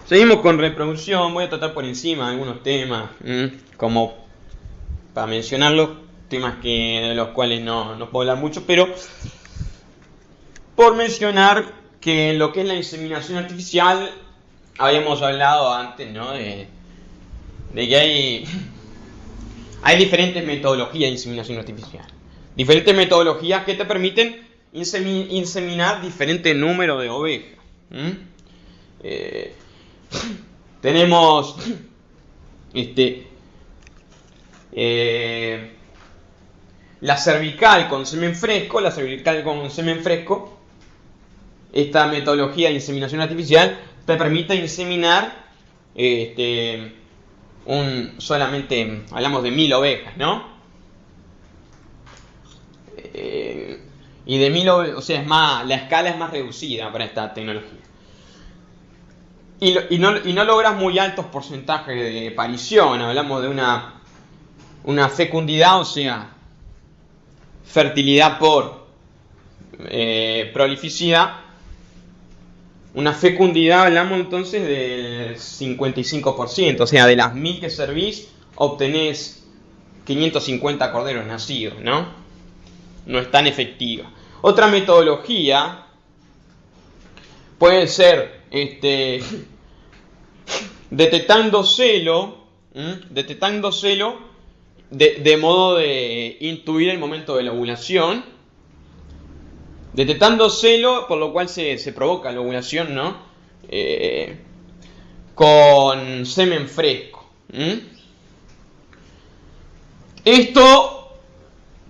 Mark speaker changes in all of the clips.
Speaker 1: Seguimos con reproducción. Voy a tratar por encima algunos temas, como para mencionarlos, temas de los cuales no puedo hablar mucho, pero por mencionar que en lo que es la inseminación artificial habíamos hablado antes, ¿no? De que hay diferentes metodologías de inseminación artificial. Diferentes metodologías que te permiten inseminar diferentes números de ovejas. Tenemos la cervical con semen fresco. Esta metodología de inseminación artificial te permite inseminar solamente, hablamos de 1000 ovejas, ¿no? Y de 1000 ovejas, o sea, la escala es más reducida para esta tecnología. Y no logras muy altos porcentajes de parición. Hablamos de una fecundidad, o sea, fertilidad por prolificidad. Una fecundidad, hablamos entonces del 55%. O sea, de las 1000 que servís, obtenés 550 corderos nacidos, ¿no? No es tan efectiva. Otra metodología puede ser detectando celo de modo de intuir el momento de la ovulación. Detectando celo, por lo cual se provoca la ovulación, ¿no? Con semen fresco. Esto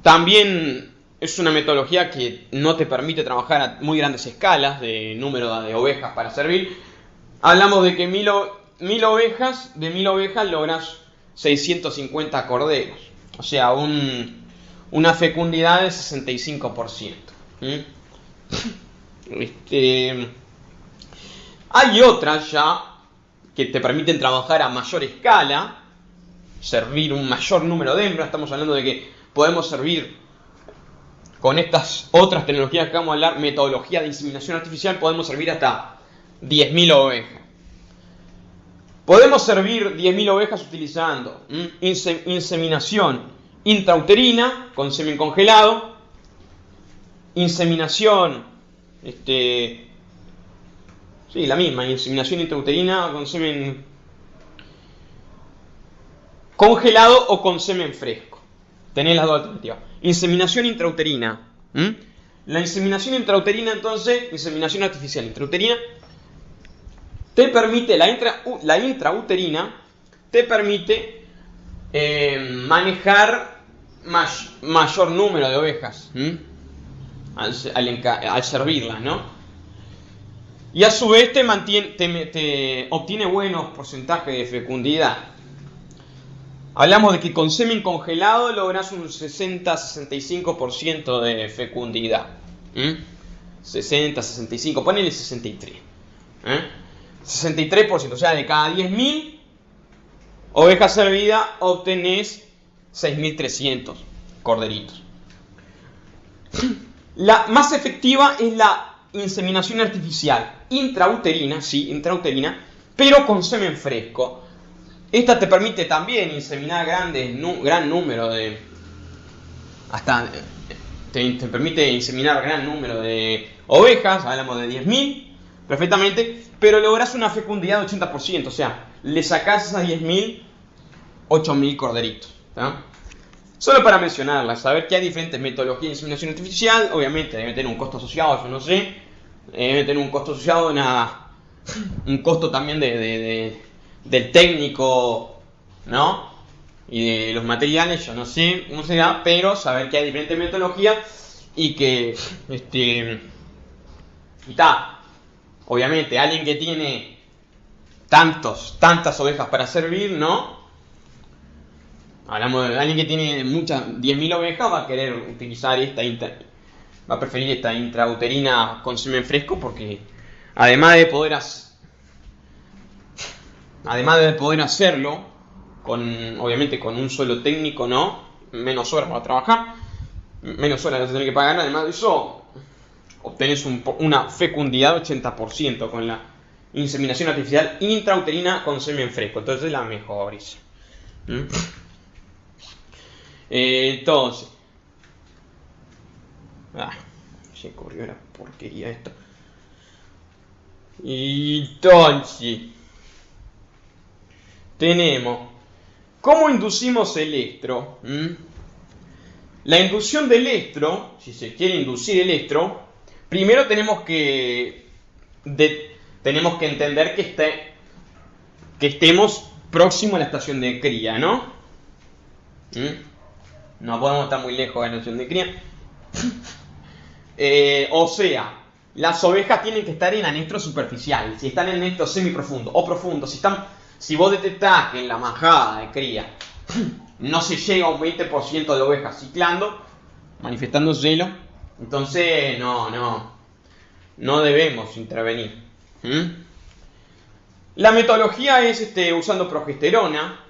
Speaker 1: también es una metodología que no te permite trabajar a muy grandes escalas de número de ovejas para servir. Hablamos de que 1000 ovejas logras 650 corderos. O sea, una fecundidad de 65%. Hay otras ya que te permiten trabajar a mayor escala, servir un mayor número de hembras. Estamos hablando de que podemos servir con estas otras tecnologías que vamos a hablar, metodología de inseminación artificial, podemos servir hasta 10.000 ovejas. Podemos servir 10.000 ovejas utilizando inseminación intrauterina con semen congelado, inseminación, la misma, inseminación intrauterina con semen congelado o con semen fresco. Tenés las dos alternativas. Inseminación intrauterina. La inseminación intrauterina, entonces, inseminación artificial intrauterina, te permite, la intrauterina te permite manejar mayor número de ovejas al servirlas, ¿no? Y a su vez te obtiene buenos porcentajes de fecundidad. Hablamos de que con semen congelado logras un 60-65% de fecundidad. 60-65, ponele 63. 63%, o sea, de cada 10.000 ovejas servidas obtenés 6.300 corderitos. La más efectiva es la inseminación artificial intrauterina, pero con semen fresco. Esta te permite también inseminar gran número de... te permite inseminar gran número de ovejas, hablamos de 10.000, perfectamente, pero lográs una fecundidad de 80%, o sea, le sacás a esas 10.000, 8.000 corderitos, ¿tá? Solo para mencionarlas, saber que hay diferentes metodologías de inseminación artificial, obviamente debe tener un costo asociado, yo no sé, debe tener un costo asociado, un costo también del técnico, ¿no? Y de los materiales, yo no sé cómo será, pero saber que hay diferentes metodologías y que, obviamente, alguien que tiene tantas ovejas para servir, ¿no? Hablamos de alguien que tiene 10.000 ovejas, va a querer utilizar va a preferir esta intrauterina con semen fresco, porque además de poder hacerlo obviamente con un solo técnico, ¿no? Menos horas para trabajar, menos horas vas a tener que pagar. Además de eso, obtenés una fecundidad de 80% con la inseminación artificial intrauterina con semen fresco. Entonces es la mejor esa. Entonces, se corrió la porquería esto. Entonces, tenemos ¿cómo inducimos el estro? La inducción del estro, si se quiere inducir el estro, primero tenemos que entender que estemos próximos a la estación de cría, ¿no? No podemos estar muy lejos de la estación de cría. O sea, las ovejas tienen que estar en anestro superficial. Si están en anestro semiprofundo o profundo, si vos detectás que en la majada de cría no se llega a un 20% de ovejas ciclando, manifestando celo, entonces no debemos intervenir. La metodología es usando progesterona.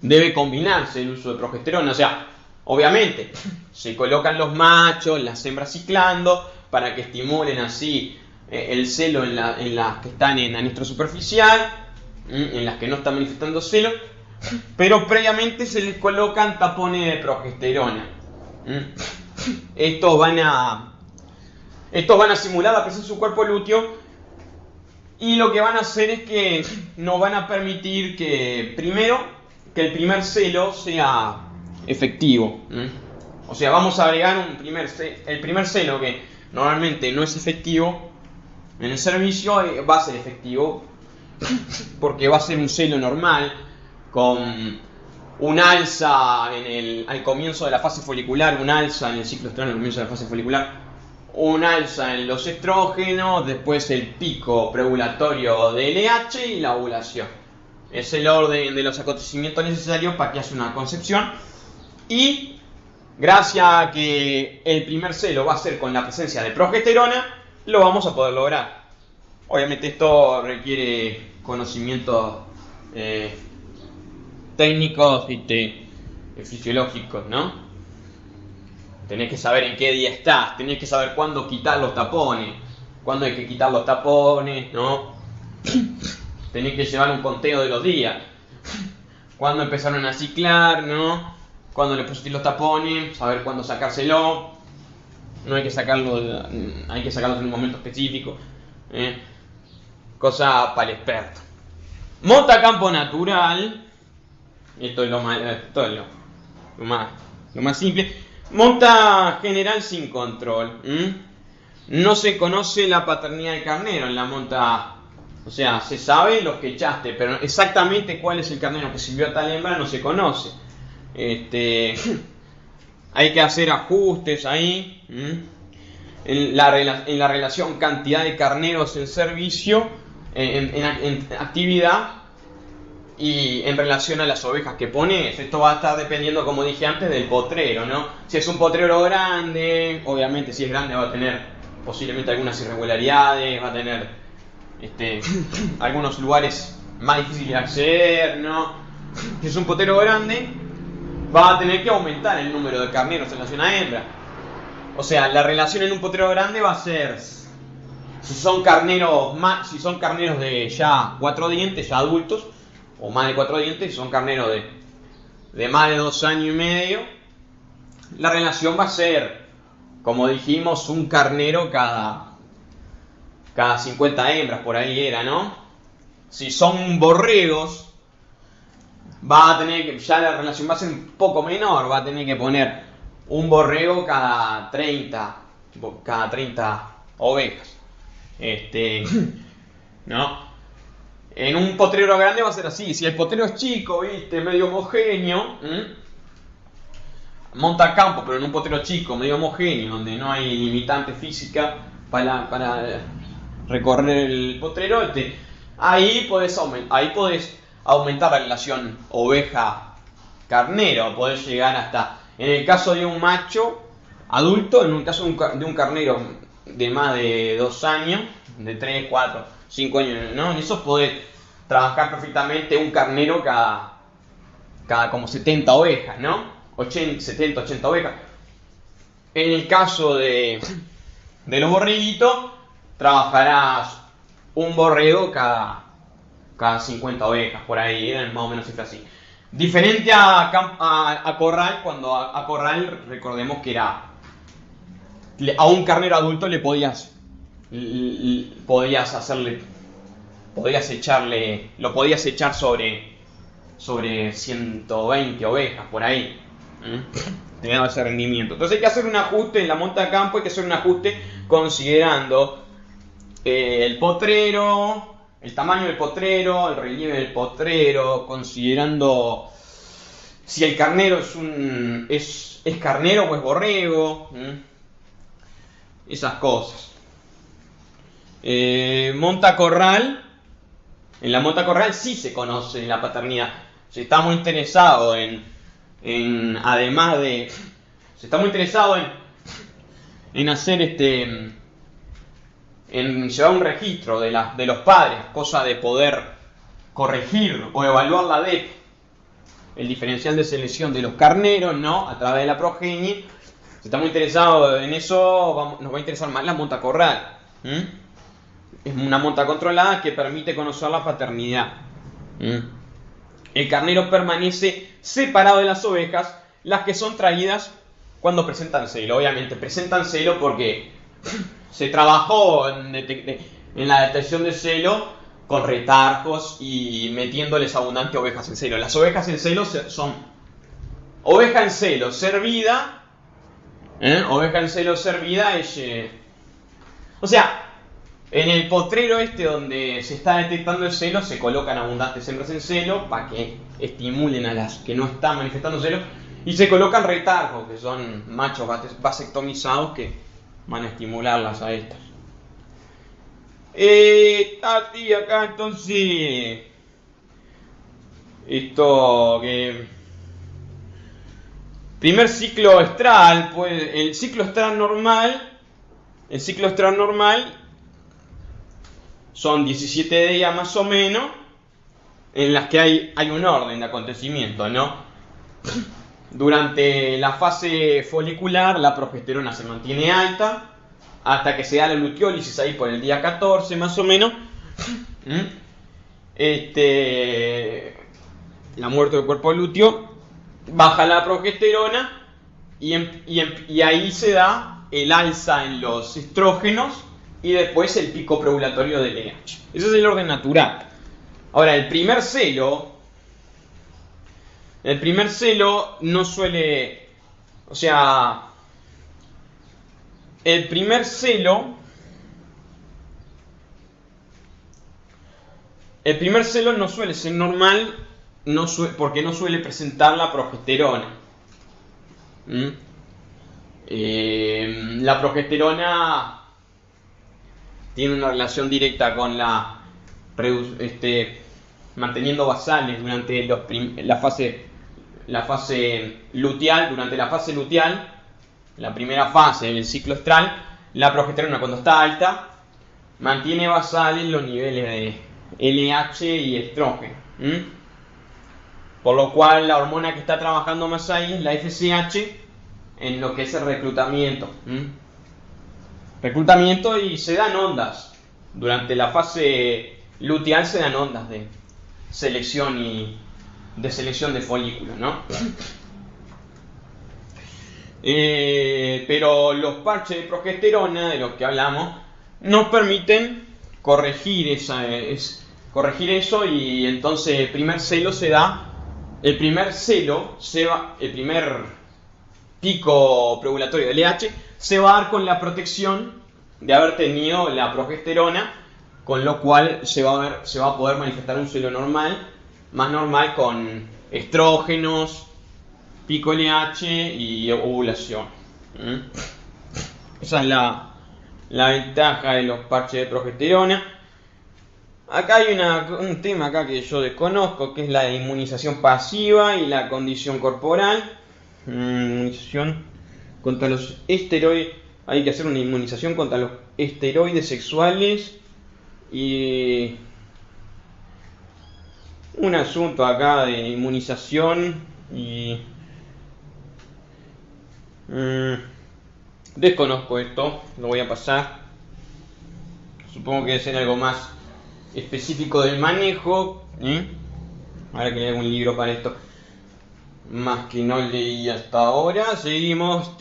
Speaker 1: Debe combinarse el uso de progesterona, o sea, obviamente se colocan los machos, las hembras ciclando para que estimulen así el celo en las que están en anestro superficial, en las que no están manifestando celo, pero previamente se les colocan tapones de progesterona. Estos van a simular la presencia de su cuerpo lúteo, y lo que van a hacer es que nos van a permitir que el primer celo sea efectivo. O sea, vamos a agregar el primer celo que normalmente no es efectivo en el servicio, va a ser efectivo porque va a ser un celo normal con un alza al comienzo de la fase folicular, un alza en el ciclo estral al comienzo de la fase folicular, un alza en los estrógenos, después el pico preovulatorio de LH y la ovulación. Es el orden de los acontecimientos necesarios para que haya una concepción, y gracias a que el primer celo va a ser con la presencia de progesterona, lo vamos a poder lograr. Obviamente esto requiere conocimientos técnicos y fisiológicos, ¿no? Tenés que saber en qué día estás, tenés que saber cuándo quitar los tapones, cuándo hay que quitar los tapones, ¿no? Tenés que llevar un conteo de los días, cuándo empezaron a ciclar, ¿no? Cuándo le pusiste los tapones, saber cuándo sacárselo. No hay que sacarlo, hay que sacarlos en un momento específico. Cosa para el experto. Monta campo natural. Esto es lo más simple. Monta general sin control. No se conoce la paternidad del carnero en la monta. O sea, se sabe los que echaste, pero exactamente cuál es el carnero que sirvió a tal hembra no se conoce. Hay que hacer ajustes ahí. En la relación cantidad de carneros en servicio, en actividad, y en relación a las ovejas que pones. Esto va a estar dependiendo, como dije antes, del potrero, ¿no? Si es un potrero grande, obviamente si es grande va a tener posiblemente algunas irregularidades, va a tener algunos lugares más difíciles de acceder, ¿no? Si es un potrero grande, va a tener que aumentar el número de carneros en relación a hembra. O sea, la relación en un potrero grande va a ser, si son carneros de ya 4 dientes, ya adultos, o más de 4 dientes, si son carneros de más de 2 años y medio, la relación va a ser, como dijimos, un carnero cada 50 hembras, por ahí era, ¿no? Si son borregos, va a tener que, ya la relación va a ser un poco menor, va a tener que poner un borrego cada 30 ovejas. ¿No? En un potrero grande va a ser así. Si el potrero es chico, medio homogéneo, monta campo, pero en un potrero chico, medio homogéneo, donde no hay limitante física para recorrer el potrero, ahí podés aumentar la relación oveja-carnero, podés llegar hasta, en el caso de un macho adulto, en un caso de un carnero de más de 2 años, de 3, 4, 5 años, ¿no? En eso podés trabajar perfectamente un carnero cada como 70 ovejas, ¿no? 70, 80 ovejas. En el caso de los borreguitos, trabajarás un borrego cada 50 ovejas, por ahí, eran más o menos cifras así. Diferente a corral, cuando a corral recordemos que era a un carnero adulto le podías lo podías echar sobre 120 ovejas, por ahí. Te daba ese rendimiento. Entonces hay que hacer un ajuste en la monta de campo, hay que hacer un ajuste considerando el potrero, el tamaño del potrero, el relieve del potrero, considerando si el carnero es carnero o es borrego, esas cosas. Monta corral. En la monta corral sí se conoce la paternidad. Si estamos interesados si estamos interesados en hacer en llevar un registro de los padres, cosa de poder corregir o evaluar la DEP, el diferencial de selección de los carneros, ¿no? A través de la progenie. Si estamos interesados en eso, nos va a interesar más la monta corral. Es una monta controlada que permite conocer la paternidad. El carnero permanece separado de las ovejas, las que son traídas cuando presentan celo. Obviamente presentan celo porque se trabajó en la detección de celo con retargos y metiéndoles abundante ovejas en celo. Las ovejas en celo son oveja en celo servida. Oveja en celo servida es... o sea, en el potrero donde se está detectando el celo se colocan abundantes hembras en celo para que estimulen a las que no están manifestando celo, y se colocan retargos, que son machos vasectomizados que van a estimularlas a estas. Tati, acá entonces esto que primer ciclo estral, pues el ciclo estral normal son 17 días más o menos, en las que hay un orden de acontecimientos, ¿no? Durante la fase folicular la progesterona se mantiene alta hasta que se da la luteólisis ahí por el día 14 más o menos. La muerte del cuerpo lúteo, baja la progesterona y ahí se da el alza en los estrógenos y después el pico preovulatorio del LH. Ese es el orden natural. Ahora, el primer celo no suele... O sea, el primer celo no suele ser normal, porque no suele presentar la progesterona. La progesterona tiene una relación directa con manteniendo basales durante la fase luteal. Durante la fase luteal, la primera fase del ciclo estral, la progesterona, cuando está alta, mantiene basales los niveles de LH y estrógeno. Por lo cual la hormona que está trabajando más ahí es la FSH en lo que es el reclutamiento. Y se dan ondas. Durante la fase luteal se dan ondas de selección de folículos, ¿no? Pero los parches de progesterona de los que hablamos nos permiten corregir eso, y entonces el primer pico preovulatorio del LH se va a dar con la protección de haber tenido la progesterona, con lo cual se va a poder manifestar un celo más normal, con estrógenos, pico LH y ovulación. Esa es la ventaja de los parches de progesterona. Acá hay un tema acá que yo desconozco, que es la inmunización pasiva y la condición corporal. Inmunización contra los esteroides. Hay que hacer una inmunización contra los esteroides sexuales. Y un asunto acá de inmunización y desconozco esto, lo voy a pasar. Supongo que debe ser algo más específico del manejo. Ahora que leo un libro para esto, más que no leí hasta ahora. Seguimos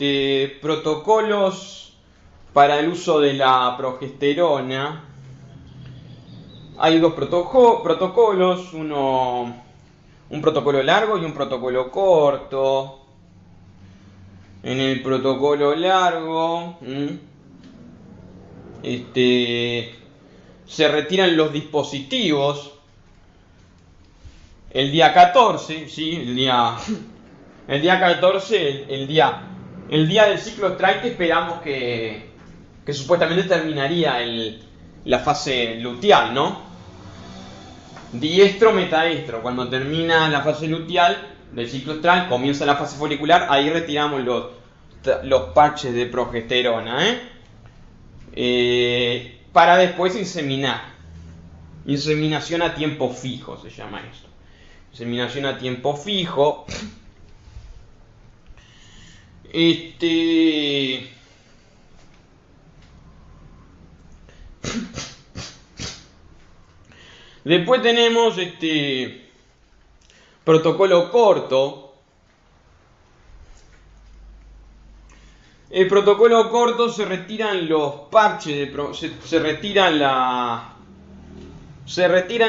Speaker 1: protocolos para el uso de la progesterona. Hay dos protocolos, un protocolo largo y un protocolo corto. En el protocolo largo, se retiran los dispositivos el día 14, ¿sí? El día 14, el día del ciclo estral, que esperamos que supuestamente terminaría la fase luteal, ¿no? Diestro, metaestro. Cuando termina la fase luteal del ciclo estral, comienza la fase folicular, ahí retiramos los parches de progesterona, para después inseminar. Inseminación a tiempo fijo se llama esto. Inseminación a tiempo fijo. Después tenemos protocolo corto. El protocolo corto, se retiran los parches, se retiran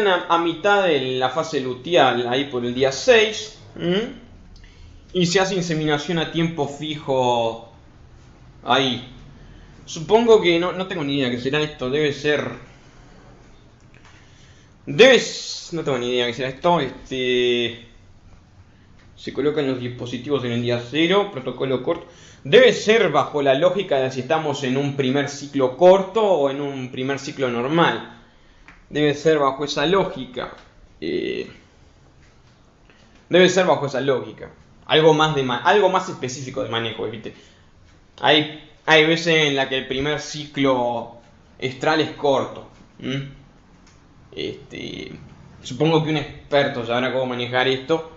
Speaker 1: a mitad de la fase luteal, ahí por el día 6. Y se hace inseminación a tiempo fijo ahí. Supongo que no tengo ni idea que será esto. No tengo ni idea que será esto. Se colocan los dispositivos en el día 0, protocolo corto. Debe ser bajo la lógica de si estamos en un primer ciclo corto o en un primer ciclo normal. Debe ser bajo esa lógica. Algo más específico de manejo, ¿viste? Hay veces en la que el primer ciclo estral es corto. Supongo que un experto sabrá cómo manejar esto.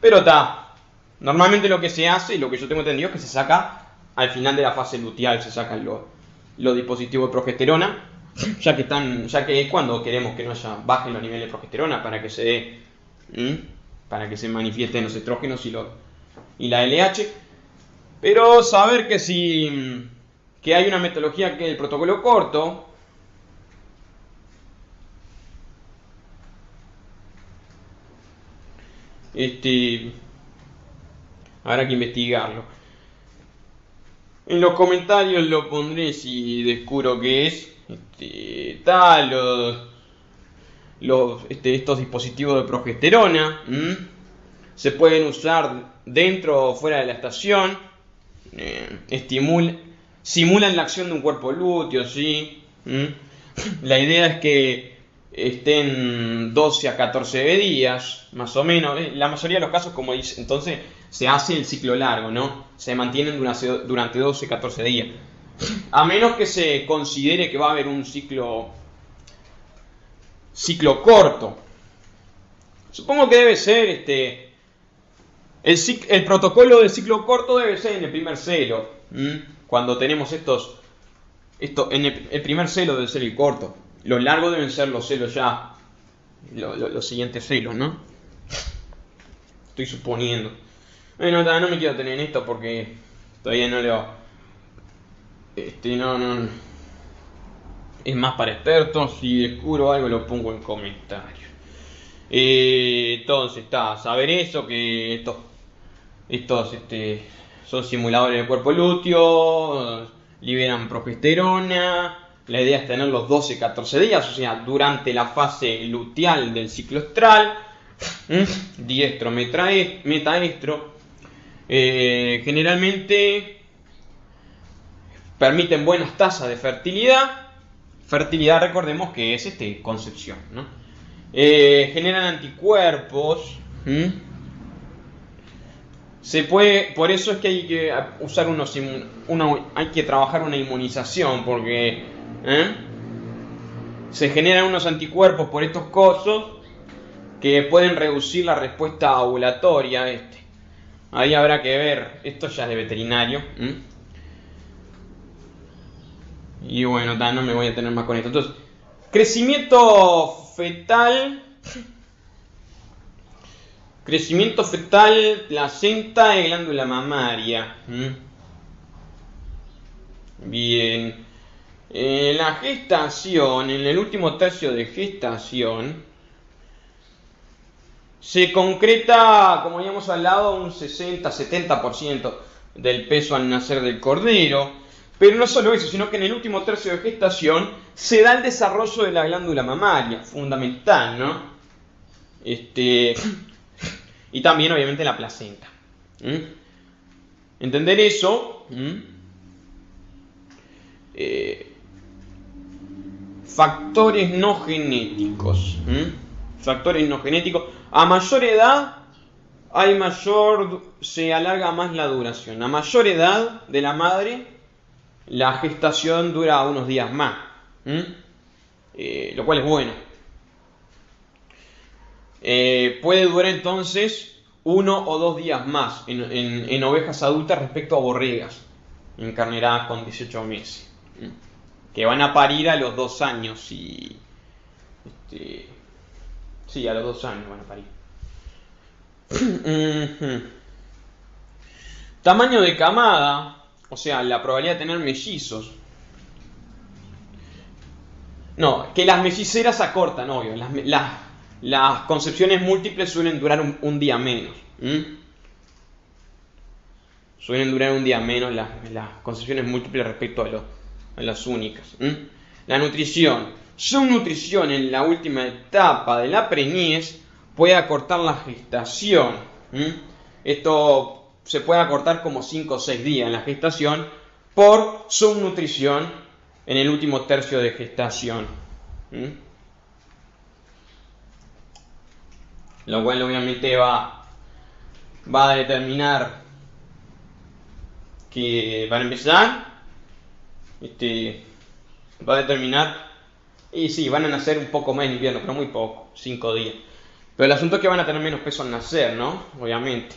Speaker 1: Pero normalmente lo que se hace, y lo que yo tengo entendido, es que se saca al final de la fase luteal, se sacan los dispositivos de progesterona, ya que es cuando queremos que bajen los niveles de progesterona para que se manifiesten los estrógenos y la LH. Pero saber que hay una metodología, que es el protocolo corto. Habrá que investigarlo. En los comentarios lo pondré si descubro qué es. Estos dispositivos de progesterona se pueden usar dentro o fuera de la estación. Simulan la acción de un cuerpo lúteo, ¿sí? La idea es que estén 12 a 14 días, más o menos. La mayoría de los casos, como dice, entonces se hace el ciclo largo, ¿no? Se mantienen durante 12 a 14 días. A menos que se considere que va a haber un ciclo corto. Supongo que debe ser el protocolo del ciclo corto debe ser en el primer celo. Cuando tenemos en el primer celo debe ser el corto. Los largos deben ser los celos ya, los siguientes celos, ¿no? Estoy suponiendo. Bueno, no me quiero tener en esto porque todavía no leo. No. Es más para expertos. Si descubro algo lo pongo en comentarios. Entonces saber eso, que estos son simuladores del cuerpo lúteo, liberan progesterona. La idea es tenerlos 12-14 días, o sea, durante la fase luteal del ciclo estral. Diestro, metaestro. Generalmente permiten buenas tasas de fertilidad. Fertilidad, recordemos que es concepción, ¿no? Generan anticuerpos. Por eso es que hay que usar hay que trabajar una inmunización, porque se generan unos anticuerpos por estos cosos que pueden reducir la respuesta ovulatoria. Ahí habrá que ver, esto ya es de veterinario. Y bueno, no me voy a tener más con esto. Entonces, crecimiento fetal. Crecimiento fetal, placenta y glándula mamaria. Bien. La gestación, en el último tercio de gestación, se concreta, como habíamos hablado, un 60-70% del peso al nacer del cordero. Pero no solo eso, sino que en el último tercio de gestación se da el desarrollo de la glándula mamaria, fundamental, ¿no? Y también, obviamente, la placenta. Entender eso. Factores no genéticos. Factores no genéticos. A mayor edad se alarga más la duración. A mayor edad de la madre, la gestación dura unos días más. Lo cual es bueno. Puede durar entonces 1 o 2 días más en ovejas adultas respecto a borregas encarneradas con 18 meses. Que van a parir a los 2 años sí, a los 2 años van a parir. Tamaño de camada, o sea, la probabilidad de tener mellizos. No, que las melliceras acortan, obvio. Las concepciones múltiples suelen durar un día menos. Suelen durar un día menos las concepciones múltiples respecto a las únicas. La nutrición. Subnutrición en la última etapa de la preñez puede acortar la gestación. Esto se puede acortar como 5 o 6 días en la gestación por subnutrición en el último tercio de gestación. Lo cual obviamente va a determinar que van a empezar, va a determinar, y sí, van a nacer un poco más en invierno, pero muy poco, 5 días. Pero el asunto es que van a tener menos peso al nacer, ¿no? Obviamente.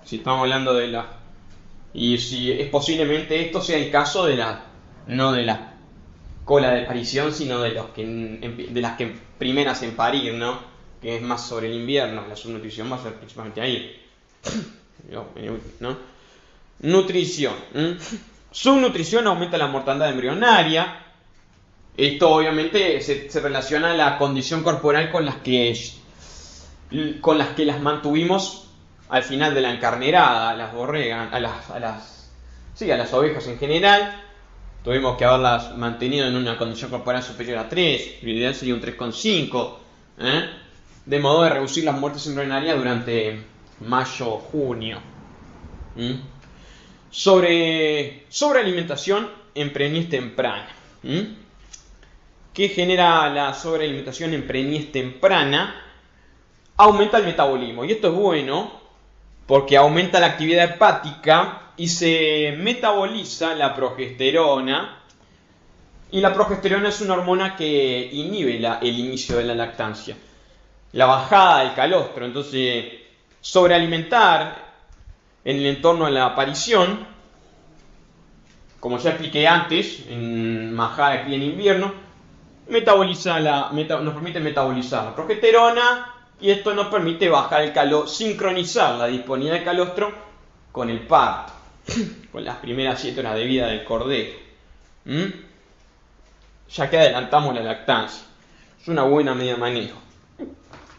Speaker 1: Si estamos hablando y si es posiblemente esto sea el caso no de la cola de parición, sino de las que primeras en parir, ¿no? Que es más sobre el invierno, la subnutrición va a ser principalmente ahí. ¿No? Nutrición. Subnutrición aumenta la mortandad embrionaria. Esto obviamente se relaciona a la condición corporal con las que las mantuvimos al final de la encarnerada, a las borregas, a las ovejas en general. Tuvimos que haberlas mantenido en una condición corporal superior a 3, lo ideal sería un 3,5, de modo de reducir las muertes embrionarias durante mayo-junio. Sobre alimentación en preñez temprana. ¿Qué genera la sobrealimentación en preñez temprana? Aumenta el metabolismo, y esto es bueno porque aumenta la actividad hepática y se metaboliza la progesterona, y la progesterona es una hormona que inhibe el inicio de la lactancia, la bajada del calostro. Entonces, sobrealimentar en el entorno a la aparición, como ya expliqué antes, en majada de cría en invierno, nos permite metabolizar la progesterona, y esto nos permite bajar el calor, sincronizar la disponibilidad de calostro con el parto, con las primeras 7 horas de vida del cordero. Ya que adelantamos la lactancia. Es una buena medida de manejo.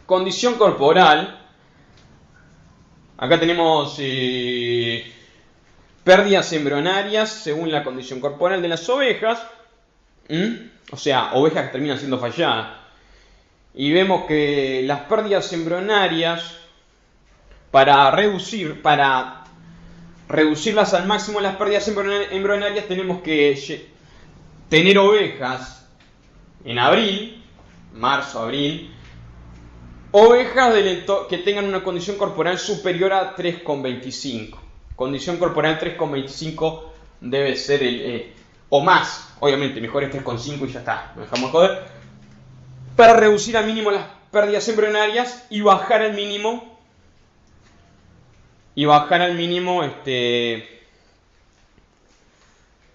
Speaker 1: Condición corporal. Acá tenemos pérdidas embrionarias según la condición corporal de las ovejas. O sea, ovejas que terminan siendo falladas. Y vemos que las pérdidas embrionarias, para reducirlas al máximo, las pérdidas embrionarias, tenemos que tener ovejas en abril, marzo, abril, ovejas que tengan una condición corporal superior a 3,25. Condición corporal 3,25 debe ser o más, obviamente, mejor es 3,5 y ya está, no dejamos joder, para reducir al mínimo las pérdidas embrionarias y bajar al mínimo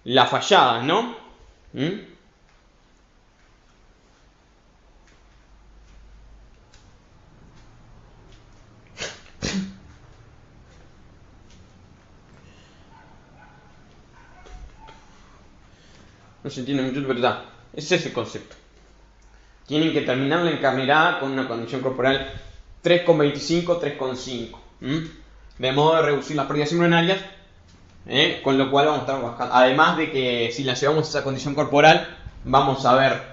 Speaker 1: las falladas, ¿no? No se entiende mucho, pero está. Ese es el concepto. Tienen que terminar la encarnirada con una condición corporal 3,25, 3,5. De modo de reducir las pérdidas embrionarias, con lo cual vamos a estar bajando. Además de que si la llevamos a esa condición corporal, vamos a haber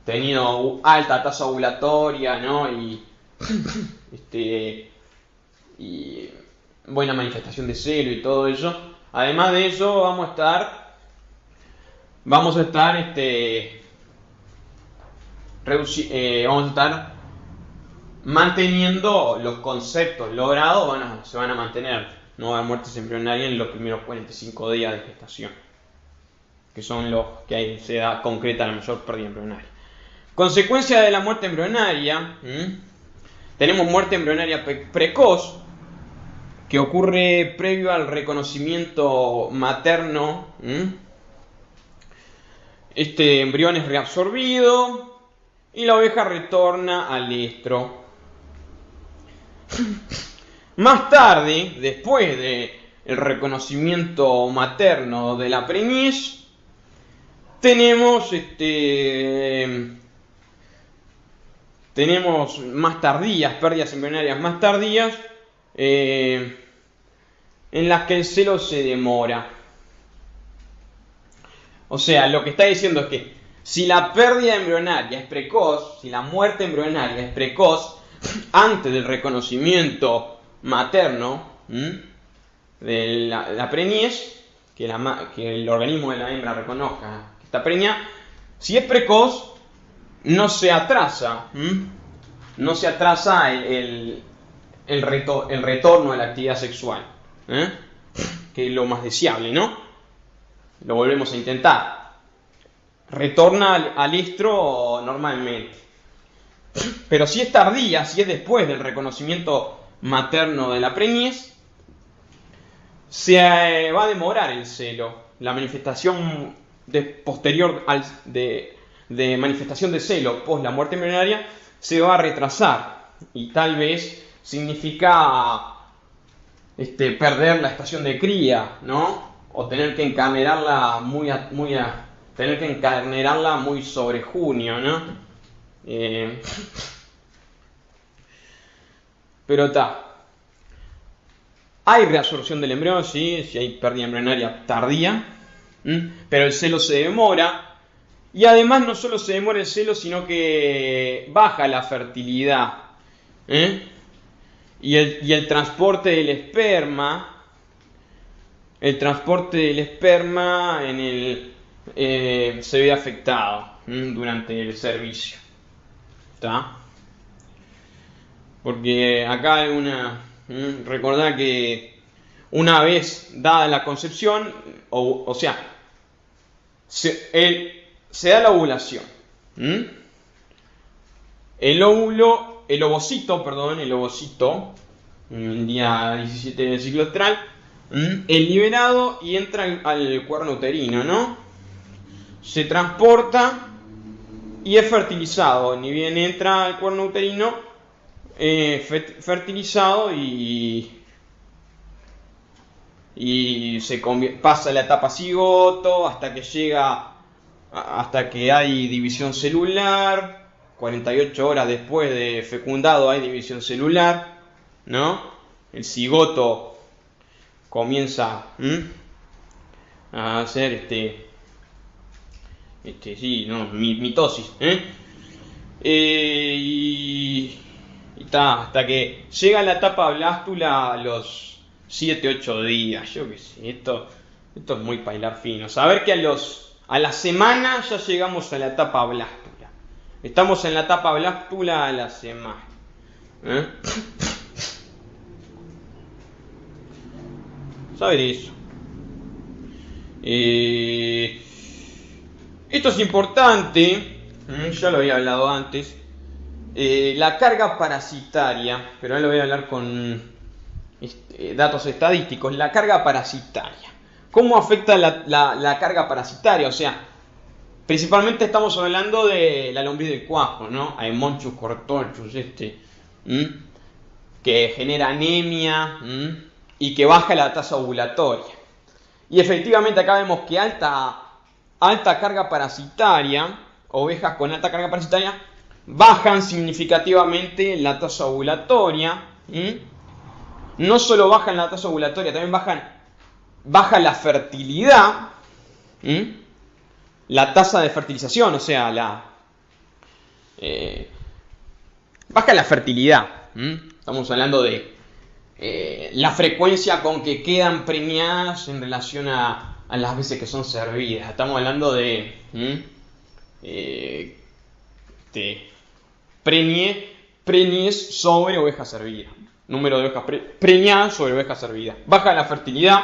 Speaker 1: tenido alta tasa ovulatoria, ¿no? Y buena manifestación de celo y todo eso. Además de eso, vamos a estar vamos a estar manteniendo los conceptos logrados, se van a mantener. No va a haber muertes embrionarias en los primeros 45 días de gestación, que son los que ahí se da concreta la mayor pérdida embrionaria. Consecuencia de la muerte embrionaria, tenemos muerte embrionaria precoz, que ocurre previo al reconocimiento materno. Este embrión es reabsorbido y la oveja retorna al estro. Más tarde, después del reconocimiento materno de la preñez, tenemos más tardías, pérdidas embrionarias más tardías, en las que el celo se demora. O sea, lo que está diciendo es que si la pérdida embrionaria es precoz, si la muerte embrionaria es precoz, antes del reconocimiento materno de la preñez, que el organismo de la hembra reconozca que está preñada, si es precoz, no se atrasa el retorno a la actividad sexual, que es lo más deseable, ¿no? Lo volvemos a intentar. Retorna al estro normalmente. Pero si es tardía, si es después del reconocimiento materno de la preñez, se va a demorar el celo. La manifestación posterior de manifestación de celo post la muerte embrionaria se va a retrasar. Y tal vez significa perder la estación de cría, ¿no? O tener que encarnerarla muy sobre junio, ¿no? Pero está. Hay reabsorción del embrión, sí, si hay pérdida embrionaria tardía, pero el celo se demora. Y además no solo se demora el celo, sino que baja la fertilidad. Y el transporte del esperma. El transporte del esperma se ve afectado durante el servicio. ¿Está? Porque acá hay recordad que una vez dada la concepción, o sea, se da la ovulación. El ovocito, el día 17 del ciclo astral, el liberado y entra al cuerno uterino, ¿no? Se transporta y es fertilizado. Ni bien entra al cuerno uterino, fertilizado y pasa la etapa cigoto hasta que hay división celular. 48 horas después de fecundado hay división celular, ¿no? El cigoto comienza a hacer mitosis, y hasta que llega a la etapa blástula a los 7-8 días. Yo qué sé, esto es muy bailar fino. Saber que a la semana ya llegamos a la etapa blástula. Estamos en la etapa blástula a la semana. Saber eso. Esto es importante. Ya lo había hablado antes. La carga parasitaria. Pero ahora lo voy a hablar con datos estadísticos. La carga parasitaria. ¿Cómo afecta la carga parasitaria? O sea, principalmente estamos hablando de la lombriz del cuajo, ¿no? Haemonchus cortochus, que genera anemia y que baja la tasa ovulatoria. Y efectivamente acá vemos que alta alta carga parasitaria, ovejas con alta carga parasitaria, bajan significativamente la tasa ovulatoria. No solo bajan la tasa ovulatoria, también baja la fertilidad, la tasa de fertilización, o sea, baja la fertilidad. Estamos hablando de la frecuencia con que quedan preñadas en relación a las veces que son servidas. Estamos hablando de preñez sobre ovejas servidas. Número de ovejas preñadas sobre ovejas servidas. Baja la fertilidad.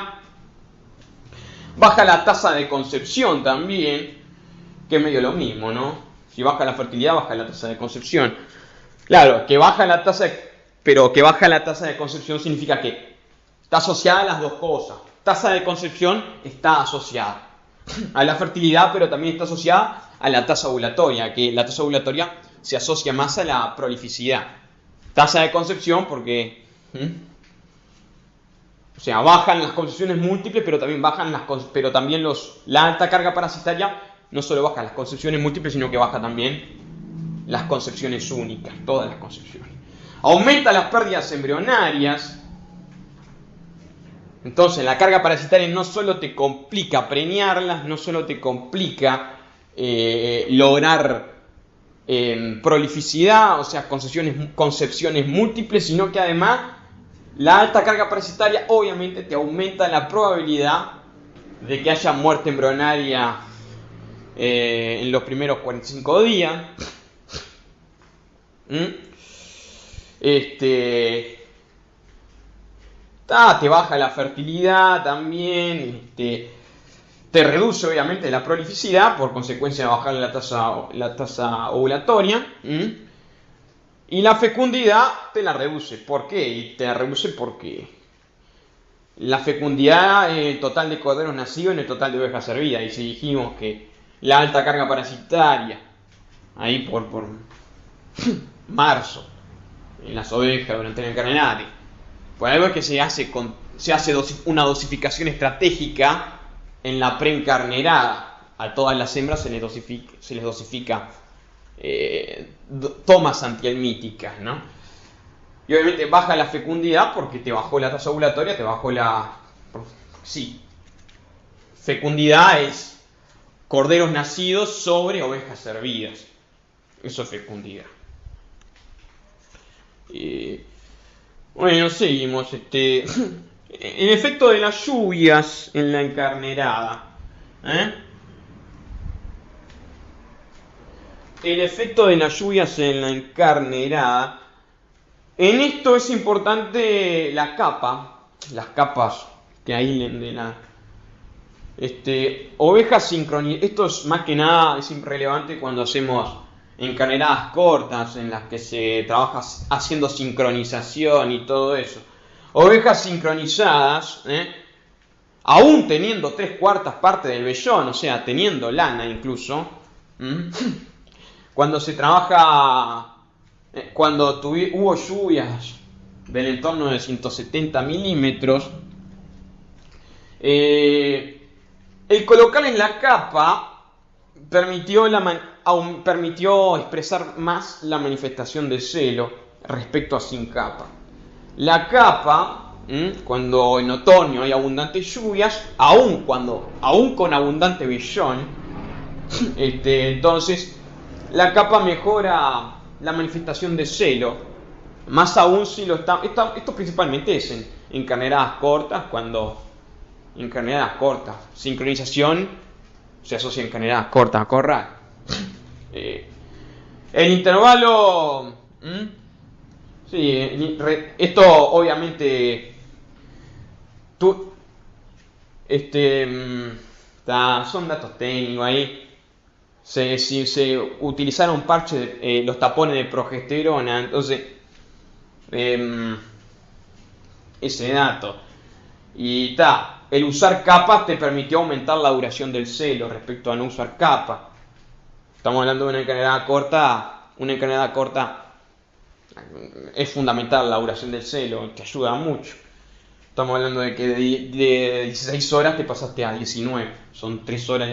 Speaker 1: Baja la tasa de concepción también, que es medio lo mismo, ¿no? Si baja la fertilidad, baja la tasa de concepción. Claro, que baja la tasa pero que baja la tasa de concepción significa que está asociada a las dos cosas. Tasa de concepción está asociada a la fertilidad, pero también está asociada a la tasa ovulatoria, que la tasa ovulatoria se asocia más a la prolificidad. Tasa de concepción porque o sea, bajan las concepciones múltiples, pero también la alta carga parasitaria no solo baja las concepciones múltiples, sino que baja también las concepciones únicas, todas las concepciones. Aumenta las pérdidas embrionarias. Entonces, la carga parasitaria no solo te complica preñarlas, no solo te complica lograr prolificidad, o sea, concepciones múltiples, sino que además la alta carga parasitaria obviamente te aumenta la probabilidad de que haya muerte embrionaria en los primeros 45 días. Te baja la fertilidad también, te reduce obviamente la prolificidad, por consecuencia de bajar la tasa ovulatoria. Y la fecundidad te la reduce. ¿Por qué? Y te la reduce porque la fecundidad en el total de corderos nacidos en el total de ovejas servidas. Y si dijimos que la alta carga parasitaria, ahí por marzo, en las ovejas durante el encarneraje, pues algo es que se hace una dosificación estratégica en la preencarnerada. A todas las hembras se les dosifica tomas antihelmíticas, ¿no? Y obviamente baja la fecundidad porque te bajó la tasa ovulatoria, te bajó fecundidad es corderos nacidos sobre ovejas servidas. Eso es fecundidad. Bueno, seguimos. El efecto de las lluvias en la encarnerada. El efecto de las lluvias en la encarnerada. En esto es importante las capas que aíslen de la ovejas sincronizadas. Esto es más que nada es relevante cuando hacemos encarneradas cortas en las que se trabaja haciendo sincronización y todo eso. Ovejas sincronizadas, aún teniendo 3/4 partes del vellón, o sea, teniendo lana incluso. Cuando se trabaja, cuando hubo lluvias del entorno de 170 milímetros, el colocar en la capa permitió expresar más la manifestación de celo respecto a sin capa. La capa, cuando en otoño hay abundantes lluvias, aún con abundante vellón, entonces la capa mejora la manifestación de celo, más aún si lo está. Esto principalmente es en encarneradas cortas, sincronización se asocia a encarneradas cortas a corral. El intervalo, esto obviamente son datos técnicos ahí. Si se utilizaron parches, los tapones de progesterona, entonces ese dato. Y el usar capas te permitió aumentar la duración del celo respecto a no usar capa. Estamos hablando de una encarnada corta. Una encarnada corta es fundamental la duración del celo, te ayuda mucho. Estamos hablando de que de 16 horas te pasaste a 19, son 3 horas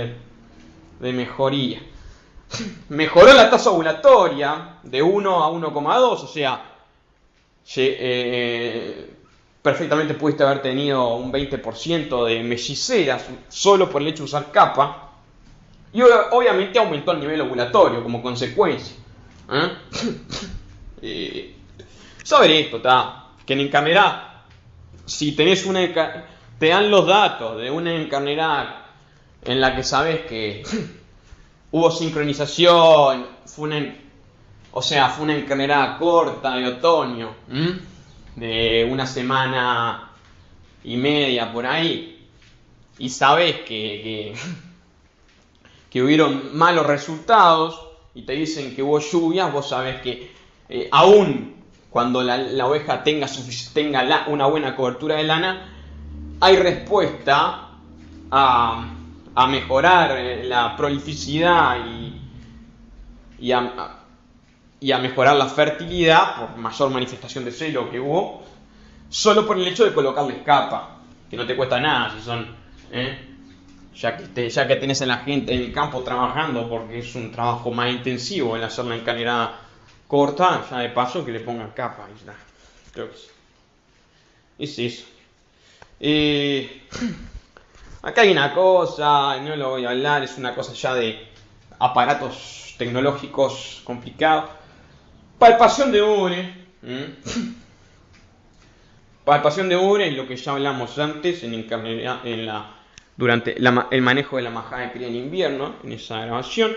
Speaker 1: de mejoría. Mejoró la tasa ovulatoria de 1 a 1,2, o sea, perfectamente pudiste haber tenido un 20% de melliceras solo por el hecho de usar capa. Y obviamente aumentó el nivel ovulatorio como consecuencia. Saber esto, que en Encarnerá, si tenés te dan los datos de una Encarnerá en la que sabes que hubo sincronización, fue una Encarnerá corta de otoño, de una semana y media por ahí, y sabes que hubieron malos resultados y te dicen que hubo lluvias, vos sabés que aún cuando la oveja tenga una buena cobertura de lana, hay respuesta a mejorar la prolificidad y a mejorar la fertilidad por mayor manifestación de celo que hubo, solo por el hecho de colocarles capa, que no te cuesta nada, si son... Ya que tenés a la gente en el campo trabajando, porque es un trabajo más intensivo el hacer la encanelada corta, ya de paso que le pongan capa y ya. Creo que sí. Es eso. Acá hay una cosa, no lo voy a hablar, es una cosa ya de aparatos tecnológicos complicados. Palpación de ubre. Palpación de ubre es lo que ya hablamos antes durante el manejo de la majada de cría en invierno, en esa grabación.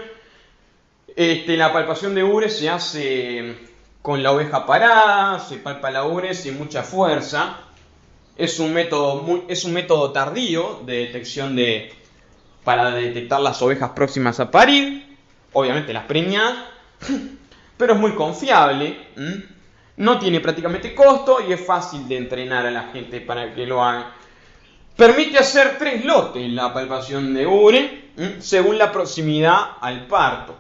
Speaker 1: La palpación de ubre se hace con la oveja parada, se palpa la ubre sin mucha fuerza. Es un método tardío de detección para detectar las ovejas próximas a parir, obviamente las preñadas, pero es muy confiable, no tiene prácticamente costo y es fácil de entrenar a la gente para que lo haga. Permite hacer 3 lotes la palpación de ubre, según la proximidad al parto.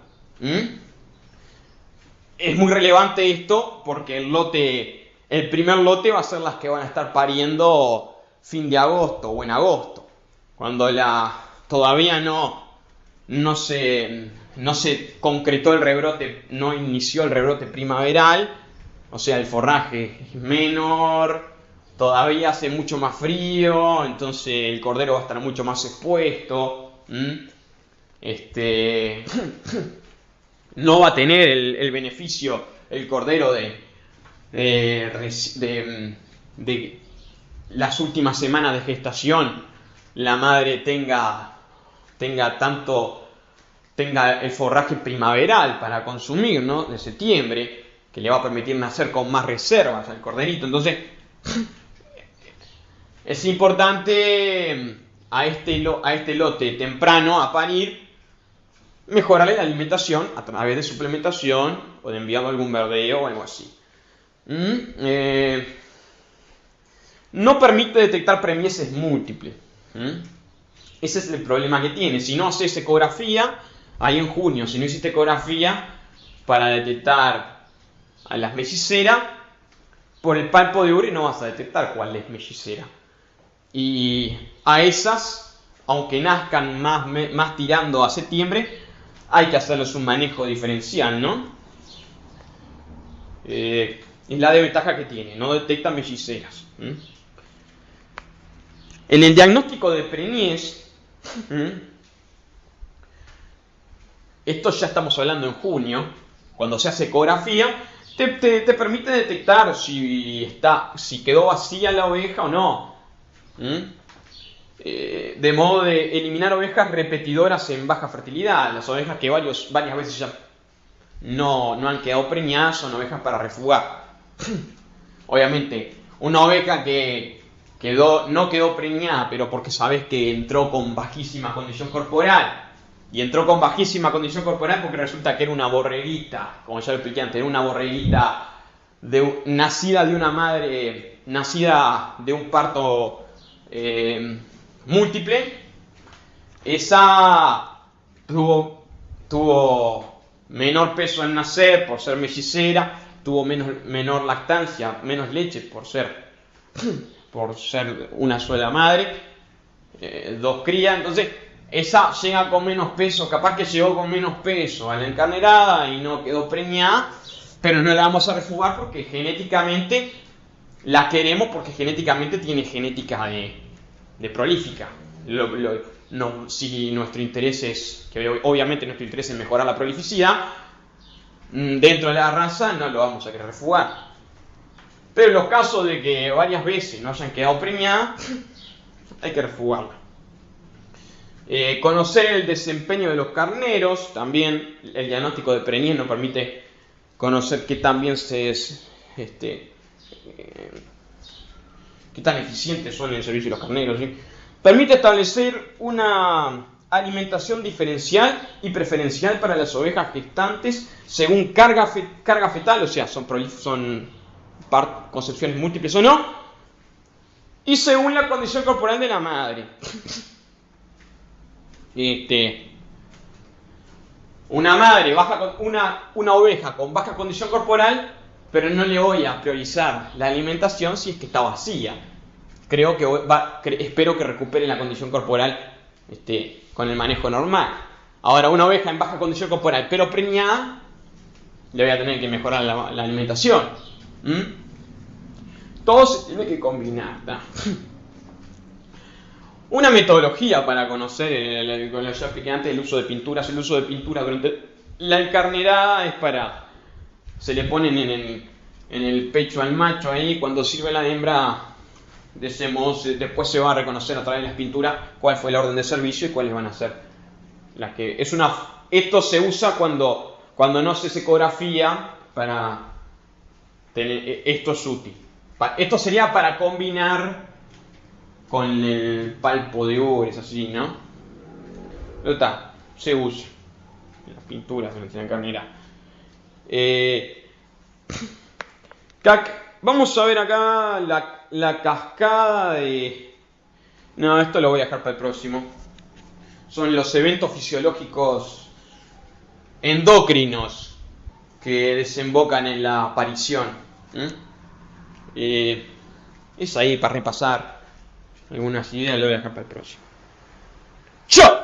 Speaker 1: Es muy relevante esto porque el primer lote va a ser las que van a estar pariendo fin de agosto o en agosto, cuando todavía no se concretó el rebrote, no inició el rebrote primaveral, o sea, el forraje es menor, todavía hace mucho más frío, entonces el cordero va a estar mucho más expuesto. No va a tener el beneficio el cordero de las últimas semanas de gestación, la madre tenga el forraje primaveral para consumir, ¿no? De septiembre, que le va a permitir nacer con más reservas al corderito. Entonces, es importante a este lote temprano a parir mejorarle la alimentación a través de suplementación o de enviarlo a algún verdeo o algo así. No permite detectar premieses múltiples. Ese es el problema que tiene. Si no haces ecografía, ahí en junio, si no hiciste ecografía para detectar a las melliceras, por el palpo de ubre no vas a detectar cuál es mellicera. Y a esas, aunque nazcan más tirando a septiembre, hay que hacerles un manejo diferencial, ¿no? Es la desventaja que tiene, no detecta melliceras. En el diagnóstico de preñez, esto ya estamos hablando en junio, cuando se hace ecografía, te permite detectar si quedó vacía la oveja o no. De modo de eliminar ovejas repetidoras en baja fertilidad, las ovejas que varias veces ya no han quedado preñadas son ovejas para refugar. Obviamente, una oveja que no quedó preñada, pero porque sabes que entró con bajísima condición corporal, y entró con bajísima condición corporal porque resulta que era una borreguita, como ya lo expliqué antes, era una borreguita nacida de una madre, nacida de un parto múltiple. Esa tuvo menor peso al nacer por ser mellicera, tuvo menor lactancia, menos leche por ser una sola madre, 2 crías. Entonces esa llega con menos peso, capaz que llegó con menos peso a la encarnerada y no quedó preñada, pero no la vamos a refugar porque genéticamente la queremos, porque genéticamente tiene genética de prolífica. No, si nuestro interés es, que obviamente nuestro interés es mejorar la prolificidad, dentro de la raza no lo vamos a querer refugar. Pero en los casos de que varias veces no hayan quedado preñadas, hay que refugarla. Conocer el desempeño de los carneros, también el diagnóstico de preñez nos permite conocer qué tan bien qué tan eficientes son en el servicio de los carneros, ¿sí? Permite establecer una alimentación diferencial y preferencial para las ovejas gestantes según carga fetal, o sea, son concepciones múltiples o no, y según la condición corporal de la madre. Una madre una oveja con baja condición corporal, pero no le voy a priorizar la alimentación si es que está vacía. Espero que recupere la condición corporal con el manejo normal. Ahora, una oveja en baja condición corporal pero preñada, le voy a tener que mejorar la alimentación. Todo se tiene que combinar, ¿tá? Una metodología para conocer, como ya expliqué antes, el uso de pinturas. El uso de pintura durante la encarnerada es se le ponen en el pecho al macho ahí, cuando sirve la hembra, de ese modo después se va a reconocer a través de las pinturas cuál fue la orden de servicio y cuáles van a ser las que... Esto se usa cuando no se hace ecografía para tener... Esto es útil. Esto sería para combinar con el palpo de ores, así, ¿no? Pero está, se usa. Las pinturas de la encarnera. Vamos a ver acá la cascada de... No, esto lo voy a dejar para el próximo. Son los eventos fisiológicos endocrinos que desembocan en la aparición. Es ahí para repasar algunas ideas, lo voy a dejar para el próximo. ¡Chao!